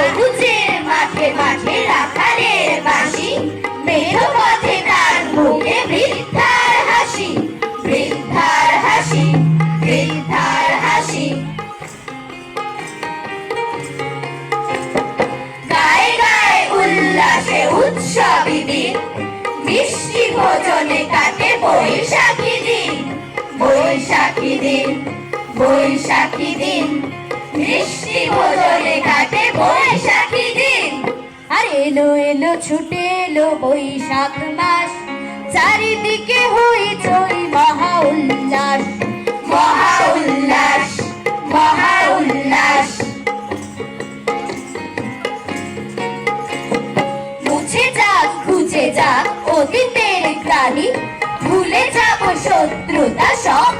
সবুজের মাঠে মাঠে রাখালের বাঁশি, মেঠোপথে তার মুখে বৃদ্ধার হাসি, বৃদ্ধার হাসি, বৃদ্ধার হাসি। গায়ে গায়ে উল্লাসে উৎসবী দিন, মিষ্টি ভোজনে কাটে বৈশাখী দিন, বৈশাখী দিন, বৈশাখী দিন, মিষ্টি ভোজনে কাটে বৈশাখী দিন। আর এলো এলো ছুটে এলো বৈশাখ মাস, চারিদিকে হইচই মহা উল্লাস, মহা উল্লাস, মহা উল্লাস। মুছে যাক ঘুচে যাক অতীতের গ্লানি, ভুলে যাব শত্রুতা সব।